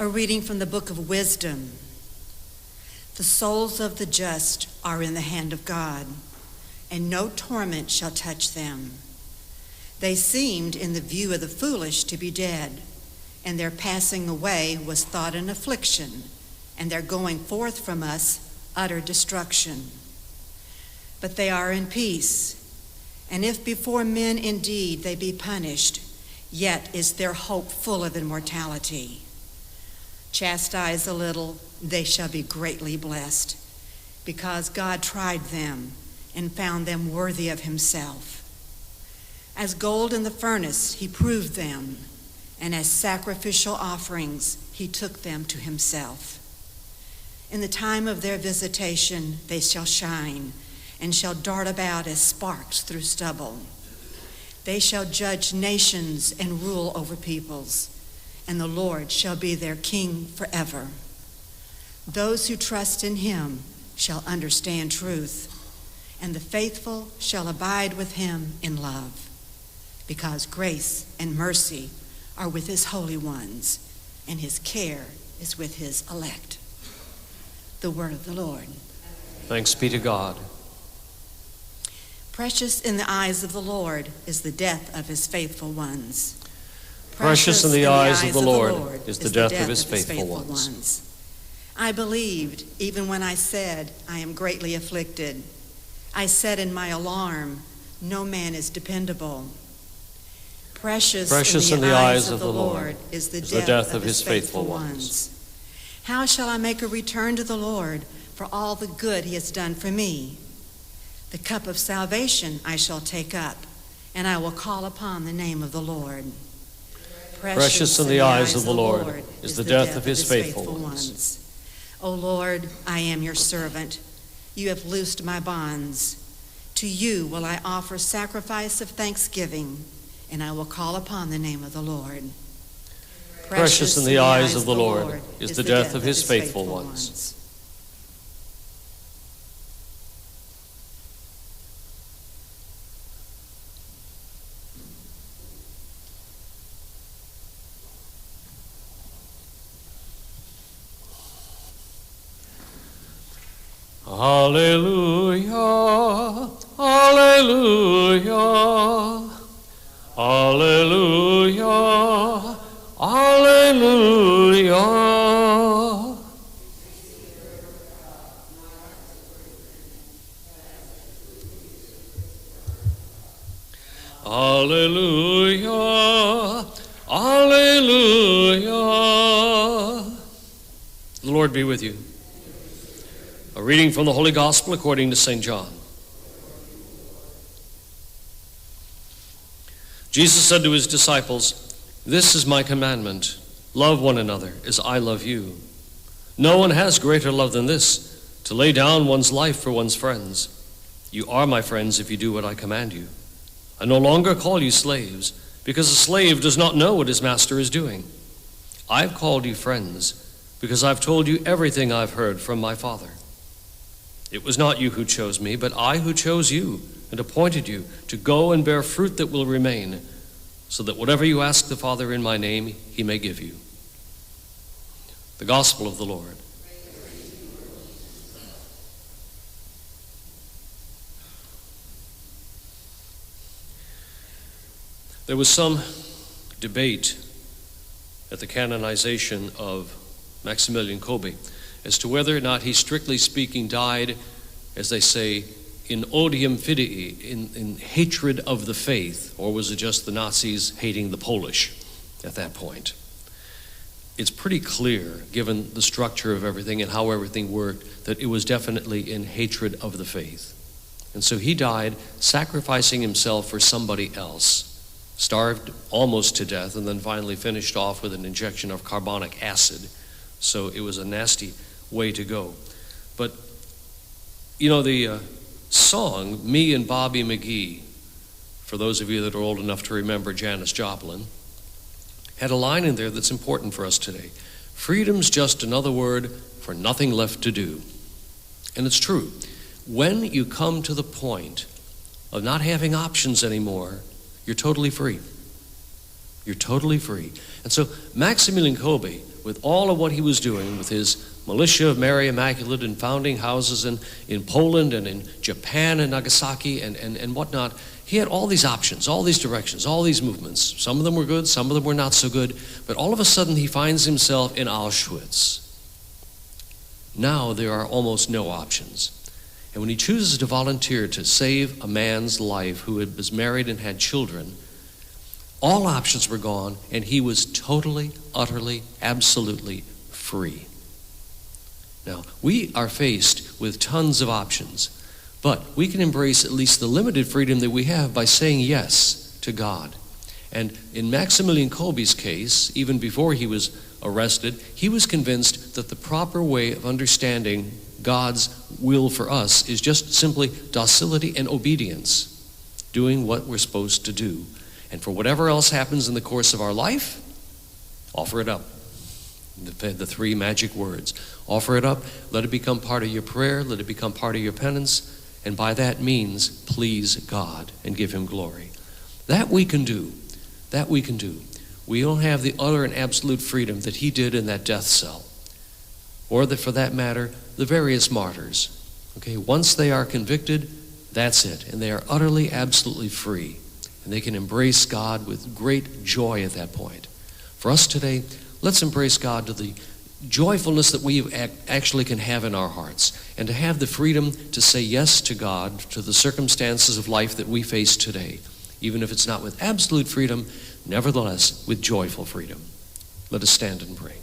A reading from the book of Wisdom. The souls of the just are in the hand of God, and no torment shall touch them. They seemed in the view of the foolish to be dead, and their passing away was thought an affliction, and their going forth from us utter destruction. But they are in peace, and if before men indeed they be punished, yet is their hope full of immortality. Chastise a little, they shall be greatly blessed, because God tried them and found them worthy of himself. As gold in the furnace he proved them, and as sacrificial offerings he took them to himself. In the time of their visitation they shall shine, and shall dart about as sparks through stubble. They shall judge nations and rule over peoples, and the Lord shall be their king forever. Those who trust in him shall understand truth, and the faithful shall abide with him in love, because grace and mercy are with his holy ones, and his care is with his elect. The word of the Lord. Thanks be to God. Precious in the eyes of the Lord is the death of his faithful ones. Precious in the eyes of the Lord is the death of his faithful ones. I believed, even when I said, I am greatly afflicted. I said in my alarm, no man is dependable. Precious in the eyes of the Lord is the death of his faithful ones. How shall I make a return to the Lord for all the good he has done for me? The cup of salvation I shall take up, and I will call upon the name of the Lord. Precious in the eyes of the Lord is the death of his faithful ones. O Lord, I am your servant. You have loosed my bonds. To you will I offer sacrifice of thanksgiving, and I will call upon the name of the Lord. Precious in the eyes of the Lord is the death of his faithful ones. Hallelujah, hallelujah, hallelujah, hallelujah. Hallelujah, hallelujah. The Lord be with you. A reading from the Holy Gospel according to St. John. Jesus said to his disciples, "This is my commandment, love one another as I love you. No one has greater love than this, to lay down one's life for one's friends. You are my friends if you do what I command you. I no longer call you slaves, because a slave does not know what his master is doing. I've called you friends, because I've told you everything I've heard from my Father. It was not you who chose me, but I who chose you and appointed you to go and bear fruit that will remain, so that whatever you ask the Father in my name, he may give you." The Gospel of the Lord. There was some debate at the canonization of Maximilian Kolbe as to whether or not he, strictly speaking, died, as they say, in odium fidei, in hatred of the faith, or was it just the Nazis hating the Polish at that point? It's pretty clear, given the structure of everything and how everything worked, that it was definitely in hatred of the faith. And so he died sacrificing himself for somebody else, starved almost to death, and then finally finished off with an injection of carbonic acid. So it was a nasty way to go. But, you know, the song, Me and Bobby McGee, for those of you that are old enough to remember Janis Joplin, had a line in there that's important for us today. Freedom's just another word for nothing left to do. And it's true. When you come to the point of not having options anymore, you're totally free. You're totally free. And so Maximilian Kolbe with all of what he was doing, with his militia of Mary Immaculate and founding houses in Poland and in Japan and Nagasaki and whatnot, he had all these options, all these directions, all these movements. Some of them were good, some of them were not so good, but all of a sudden he finds himself in Auschwitz. Now there are almost no options. And when he chooses to volunteer to save a man's life who was married and had children, all options were gone, and he was totally, utterly, absolutely free. Now, we are faced with tons of options, but we can embrace at least the limited freedom that we have by saying yes to God. And in Maximilian Kolbe's case, even before he was arrested, he was convinced that the proper way of understanding God's will for us is just simply docility and obedience, doing what we're supposed to do. And for whatever else happens in the course of our life, offer it up. The three magic words. Offer it up, let it become part of your prayer, let it become part of your penance, and by that means, please God and give him glory. That we can do. That we can do. We don't have the utter and absolute freedom that he did in that death cell. Or that, for that matter, the various martyrs. Okay, once they are convicted, that's it. And they are utterly, absolutely free. And they can embrace God with great joy at that point. For us today, let's embrace God to the joyfulness that we actually can have in our hearts, and to have the freedom to say yes to God, to the circumstances of life that we face today, even if it's not with absolute freedom, nevertheless with joyful freedom. Let us stand and pray.